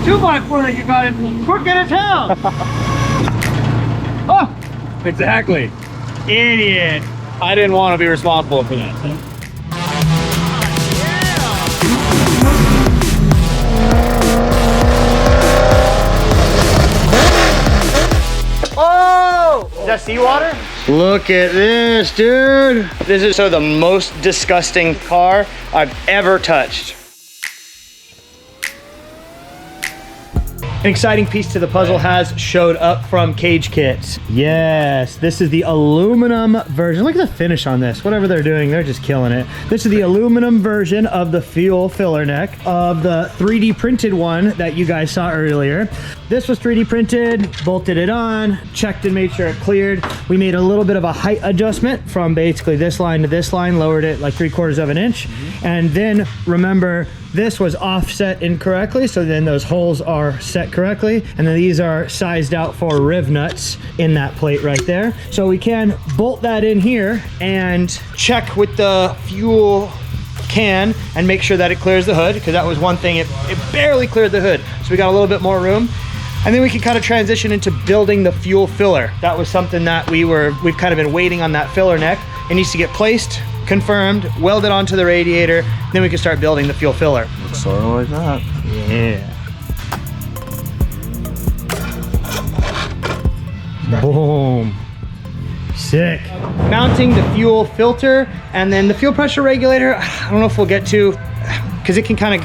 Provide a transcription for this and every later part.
2x4 that you got in crooked as hell. Oh, Exactly. idiot. I didn't want to be responsible for that. Oh! Is that seawater? Look at this, dude. This is the most disgusting car I've ever touched. An exciting piece to the puzzle has showed up from Cage Kits. Yes, this is the aluminum version. Look at the finish on this. Whatever they're doing, they're just killing it. This is the aluminum version of the fuel filler neck of the 3D printed one that you guys saw earlier. This was 3D printed, bolted it on, checked and made sure it cleared. We made a little bit of a height adjustment from basically this line to this line, lowered it like 3/4 of an inch. And then remember, this was offset incorrectly, so then those holes are set correctly, and then these are sized out for riv nuts in that plate right there. So we can bolt that in here and check with the fuel can and make sure that it clears the hood, because that was one thing, it barely cleared the hood. So we got a little bit more room. And then we can kind of transition into building the fuel filler. That was something that we've kind of been waiting on, that filler neck. It needs to get placed, confirmed, welded onto the radiator, then we can start building the fuel filler. Sort of like that. Yeah. Boom. Sick. Mounting the fuel filter and then the fuel pressure regulator. I don't know if we'll get to, because it can kind of,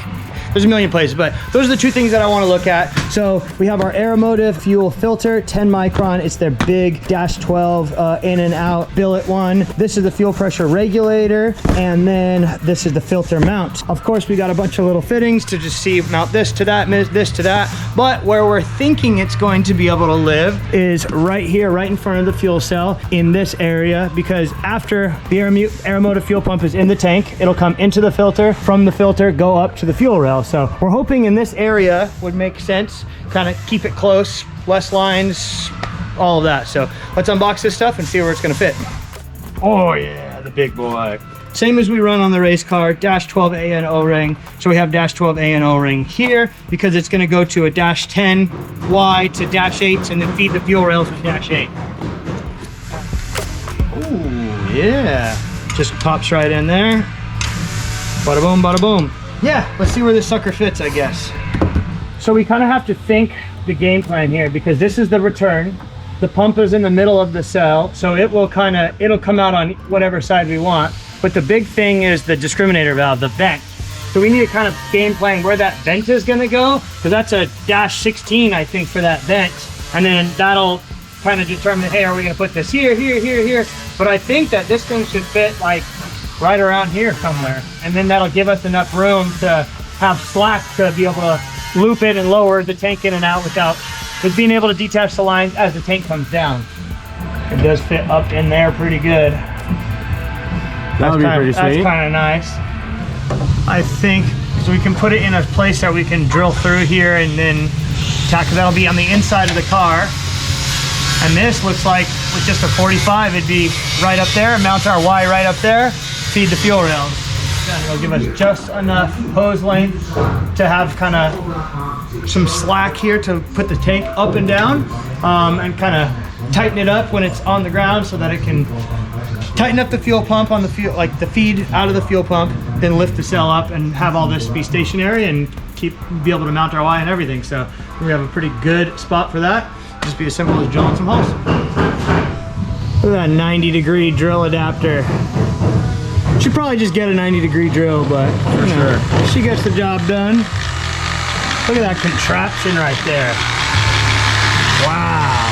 there's a million places, but those are the two things that I want to look at. So we have our Aeromotive fuel filter, 10 micron. It's their big -12 in and out billet one. This is the fuel pressure regulator, and then this is the filter mount. Of course, we got a bunch of little fittings to just mount this to that, this to that. But where we're thinking it's going to be able to live is right here, right in front of the fuel cell in this area, because after the Aeromotive fuel pump is in the tank, it'll come into the filter, from the filter, go up to the fuel rail. So we're hoping in this area would make sense, kind of keep it close, less lines, all of that. So let's unbox this stuff and see where it's gonna fit. Oh yeah, the big boy. Same as we run on the race car, -12 AN O-ring. So we have -12 AN O-ring here because it's gonna go to a -10Y to -8 and then feed the fuel rails with -8. Ooh, yeah. Just pops right in there. Bada boom, bada boom. Yeah, let's see where this sucker fits, I guess. So we kind of have to think the game plan here, because this is the return. The pump is in the middle of the cell, so it'll come out on whatever side we want. But the big thing is the discriminator valve, the vent. So we need to kind of game plan where that vent is gonna go, because that's a -16, I think, for that vent. And then that'll kind of determine, hey, are we gonna put this here, here, here, here? But I think that this thing should fit like right around here somewhere. And then that'll give us enough room to have slack to be able to loop it and lower the tank in and out without just being able to detach the lines as the tank comes down. It does fit up in there pretty good. That would be pretty sweet. That's kind of nice. I think, so we can put it in a place that we can drill through here and then tack, because that'll be on the inside of the car. And this looks like with just a 45, it'd be right up there, mount our Y right up there, feed the fuel rails. It'll give us just enough hose length to have kind of some slack here to put the tank up and down, and kind of tighten it up when it's on the ground so that it can tighten up the fuel pump on the fuel, like the feed out of the fuel pump, then lift the cell up and have all this be stationary and be able to mount our Y and everything. So we have a pretty good spot for that. Just be as simple as drilling some holes. Look at that 90-degree drill adapter. Should probably just get a 90-degree drill, but for sure, she gets the job done. Look at that contraption right there. Wow.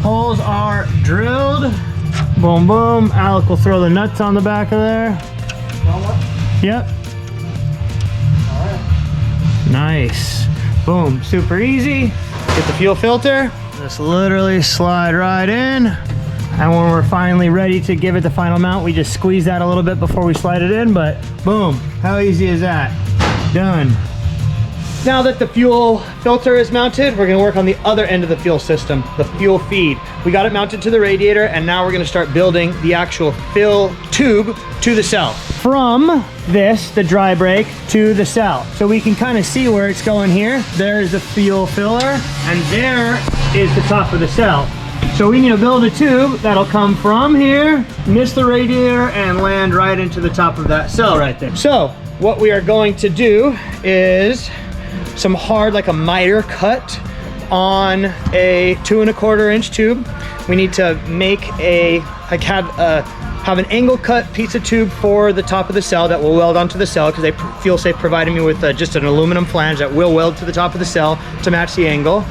Holes are drilled. Boom, boom. Alec will throw the nuts on the back of there. Yep. All right. Nice. Boom. Super easy. Get the fuel filter. Just literally slide right in. And when we're finally ready to give it the final mount, we just squeeze that a little bit before we slide it in, but boom. How easy is that? Done. Now that the fuel filter is mounted, we're gonna work on the other end of the fuel system, the fuel feed. We got it mounted to the radiator, and now we're gonna start building the actual fill tube to the cell. From this, the dry brake, to the cell. So we can kind of see where it's going here. There's the fuel filler, and there is the top of the cell. So we need to build a tube that'll come from here, miss the radiator, and land right into the top of that cell right there. So what we are going to do is some hard, like a miter cut on a 2 1/4 inch tube. We need to make have an angle cut piece of tube for the top of the cell that will weld onto the cell, because they feel safe providing me with just an aluminum flange that will weld to the top of the cell to match the angle.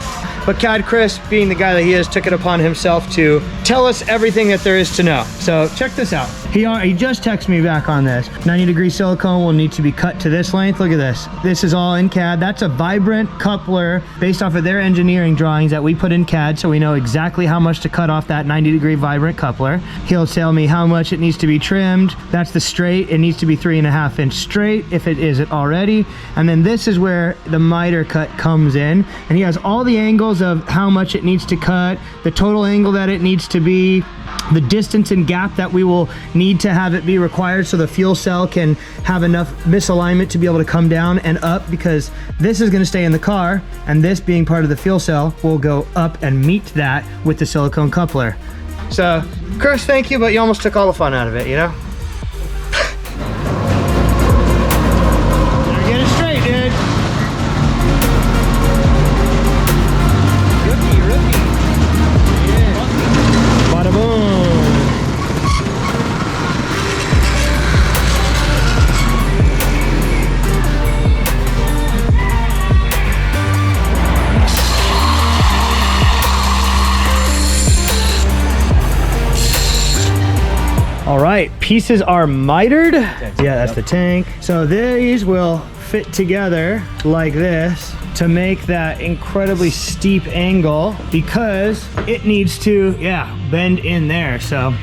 But CAD Chris, being the guy that he is, took it upon himself to tell us everything that there is to know. So check this out. He just texted me back on this. 90-degree silicone will need to be cut to this length. Look at this. This is all in CAD. That's a vibrant coupler based off of their engineering drawings that we put in CAD, so we know exactly how much to cut off that 90-degree vibrant coupler. He'll tell me how much it needs to be trimmed. That's the straight. It needs to be 3.5 inch straight if it isn't already. And then this is where the miter cut comes in, and he has all the angles of how much it needs to cut, the total angle that it needs to be, the distance and gap that we will need to have it be required so the fuel cell can have enough misalignment to be able to come down and up, because this is going to stay in the car, and this being part of the fuel cell will go up and meet that with the silicone coupler. So Chris, thank you, but you almost took all the fun out of it, you know? Get it straight, dude. Rookie. Yeah. Bada boom. All right, pieces are mitered. Yeah, that's the tank. So these will fit together like this to make that incredibly steep angle, because it needs to, bend in there. So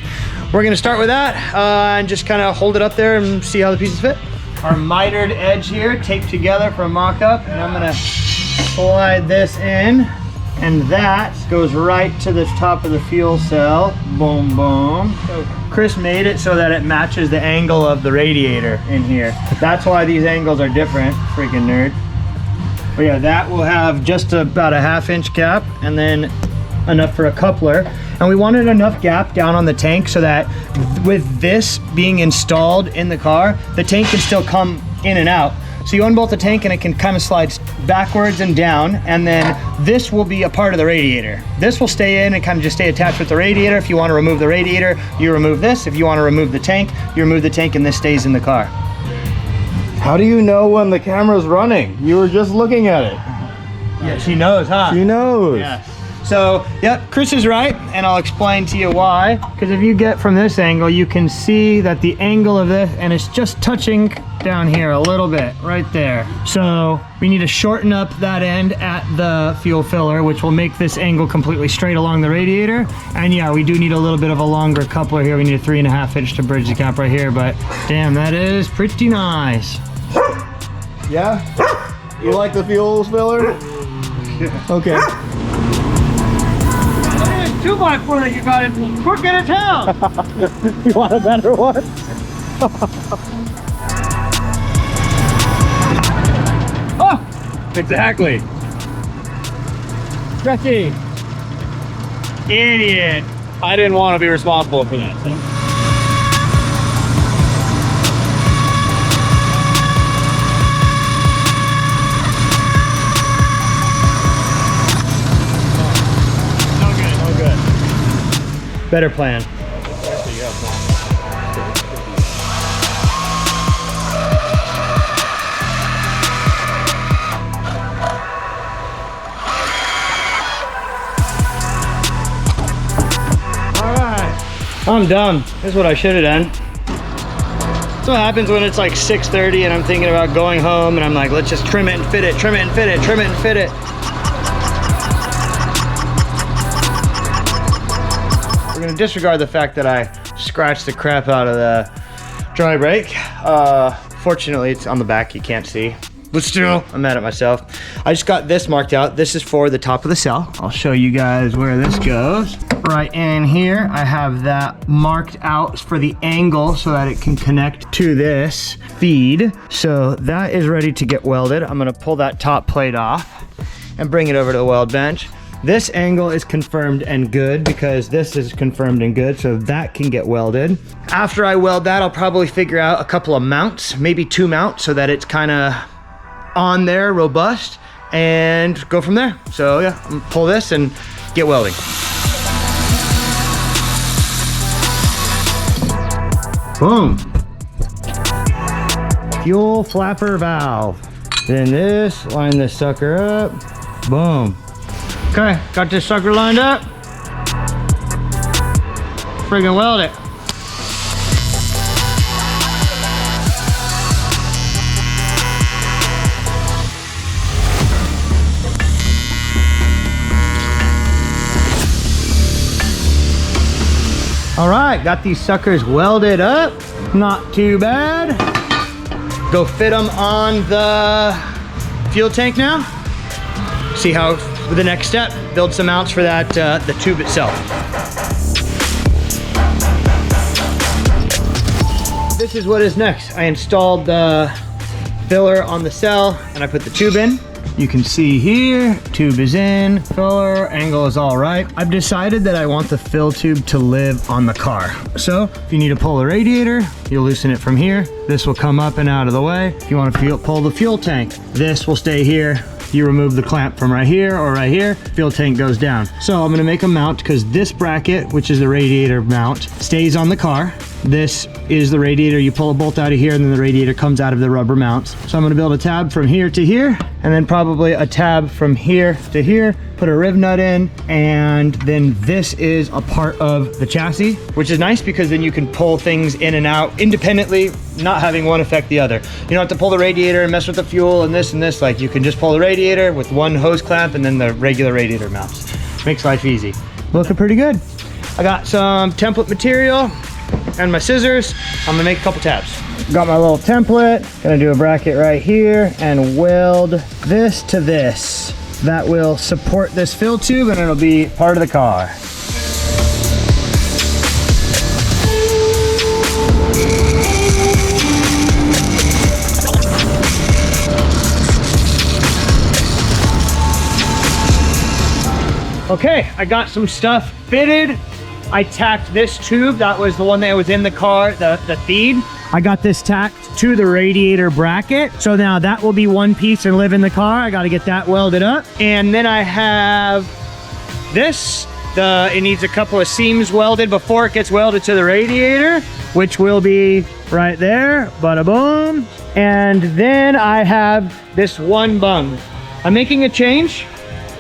we're gonna start with that and just kind of hold it up there and see how the pieces fit. Our mitered edge here taped together for a mock-up, and I'm gonna slide this in, and that goes right to the top of the fuel cell. Boom, boom. So Chris made it so that it matches the angle of the radiator in here. That's why these angles are different, freaking nerd. But yeah, that will have just about a 1/2 inch gap, and then enough for a coupler. And we wanted enough gap down on the tank so that with this being installed in the car, the tank can still come in and out. So you unbolt the tank and it can kind of slide backwards and down, and then this will be a part of the radiator. This will stay in and kind of just stay attached with the radiator. If you want to remove the radiator, you remove this. If you want to remove the tank, you remove the tank, and this stays in the car. How do you know when the camera's running? You were just looking at it. Yeah, she knows, huh? She knows. Yeah. So, yep, Chris is right, and I'll explain to you why. Because if you get from this angle, you can see that the angle of this, and it's just touching down here a little bit, right there. So we need to shorten up that end at the fuel filler, which will make this angle completely straight along the radiator. And yeah, we do need a little bit of a longer coupler here. We need a 3.5 inch to bridge the gap right here, but damn, that is pretty nice. Yeah? You like the fuel filler? Okay. 2x4 that you got in quick in town. You want a better one? Oh, Exactly. Jesse. Idiot. I didn't want to be responsible for that. Better plan. I'm done. This is what I should have done. That's what happens when it's like 6:30 and I'm thinking about going home, and I'm like, let's just trim it and fit it, trim it and fit it, trim it and fit it. We're gonna disregard the fact that I scratched the crap out of the dry brake. Fortunately, it's on the back, you can't see. but still, I'm mad at myself. I just got this marked out. This is for the top of the cell. I'll show you guys where this goes. Right in here, I have that marked out for the angle so that it can connect to this feed. So that is ready to get welded. I'm gonna pull that top plate off and bring it over to the weld bench. This angle is confirmed and good because this is confirmed and good, so that can get welded. After I weld that, I'll probably figure out a couple of mounts, maybe 2 mounts, so that it's kind of on there, robust, and go from there. So yeah, I'm gonna pull this and get welding. Boom. Fuel flapper valve. Then this, line this sucker up. Boom. Okay, got this sucker lined up. Friggin' weld it. All right, got these suckers welded up. Not too bad. Go fit them on the fuel tank now. See how the next step, build some mounts for that, the tube itself. This is what is next. I installed the filler on the cell and I put the tube in. You can see here, tube is in, filler, angle is all right. I've decided that I want the fill tube to live on the car. So if you need to pull the radiator, you loosen it from here. This will come up and out of the way. If you want to pull the fuel tank, this will stay here. You remove the clamp from right here or right here, fuel tank goes down. So I'm gonna make a mount because this bracket, which is the radiator mount, stays on the car. This is the radiator. You pull a bolt out of here and then the radiator comes out of the rubber mounts. So I'm gonna build a tab from here to here and then probably a tab from here to here, put a rib nut in, and then this is a part of the chassis, which is nice because then you can pull things in and out independently, not having one affect the other. You don't have to pull the radiator and mess with the fuel and this, like you can just pull the radiator with one hose clamp and then the regular radiator mounts. Makes life easy. Looking pretty good. I got some template material and my scissors. I'm gonna make a couple tabs. Got my little template, gonna do a bracket right here and weld this to this. That will support this fill tube and it'll be part of the car. Okay, I got some stuff fitted. I tacked this tube, that was the one that was in the car, the feed. I got this tacked to the radiator bracket. So now that will be one piece and live in the car. I gotta get that welded up. And then I have this. It needs a couple of seams welded before it gets welded to the radiator, which will be right there, bada boom. And then I have this one bung. I'm making a change.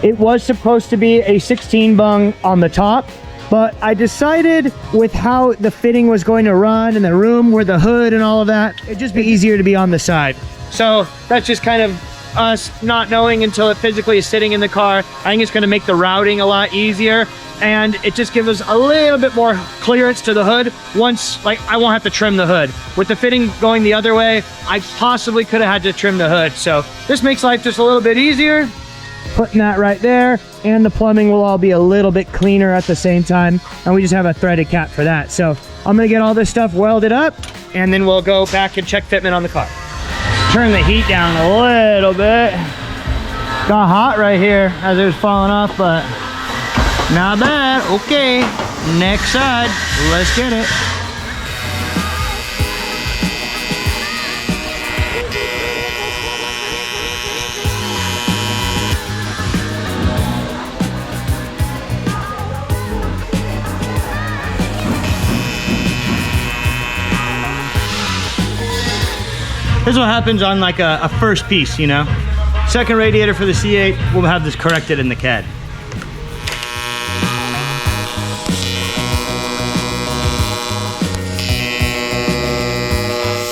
It was supposed to be a 16 bung on the top, but I decided with how the fitting was going to run and the room where the hood and all of that, it'd just be easier to be on the side. So that's just kind of us not knowing until it physically is sitting in the car. I think it's gonna make the routing a lot easier and it just gives us a little bit more clearance to the hood. Once, like, I won't have to trim the hood. With the fitting going the other way, I possibly could have had to trim the hood. So this makes life just a little bit easier. Putting that right there, and the plumbing will all be a little bit cleaner at the same time, and we just have a threaded cap for that. So I'm gonna get all this stuff welded up and then we'll go back and check fitment on the car. Turn the heat down a little bit. Got hot right here as it was falling off, but not bad. Okay, next side, let's get it. This is what happens on like a first piece, you know? Second radiator for the C8, we'll have this corrected in the CAD.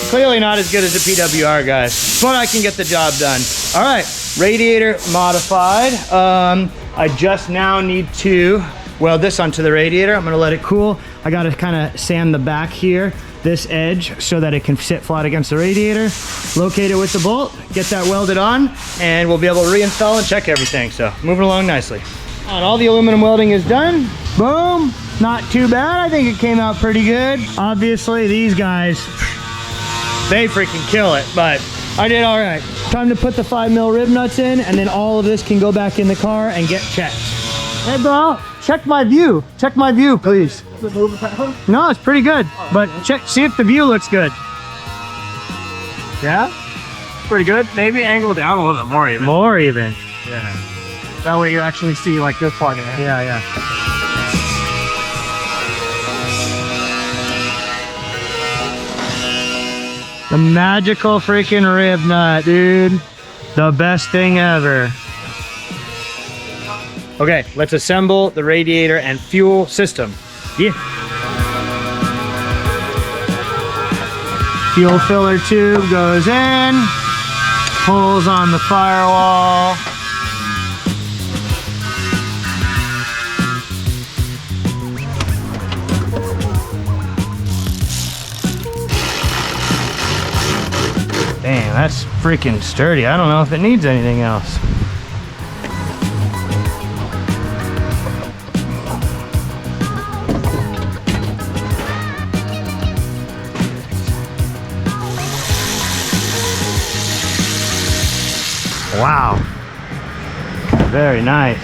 Clearly not as good as the PWR guys, but I can get the job done. All right, radiator modified. I just now need to weld this onto the radiator. I'm gonna let it cool. I gotta kind of sand the back here this edge so that it can sit flat against the radiator. Locate it with the bolt, get that welded on, and we'll be able to reinstall and check everything. So moving along nicely. And all the aluminum welding is done. Boom. Not too bad. I think it came out pretty good. Obviously, these guys, they freaking kill it, but I did all right. Time to put the 5mm rib nuts in, and then all of this can go back in the car and get checked. Hey, bro, check my view. Check my view, please. No, it's pretty good, but check, see if the view looks good. Yeah? Pretty good. Maybe angle down a little bit more even. More even. Yeah. That way you actually see like this part. Yeah, yeah. The magical freaking rib nut, dude. The best thing ever. Okay, let's assemble the radiator and fuel system. Yeah. Fuel filler tube goes in, pulls on the firewall. Damn, that's freaking sturdy. I don't know if it needs anything else. Wow. Very nice.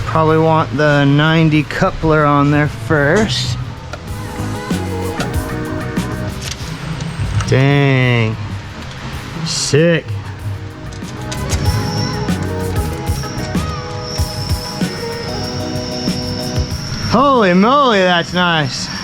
Probably want the 90 coupler on there first. Dang. Sick. Holy moly, that's nice.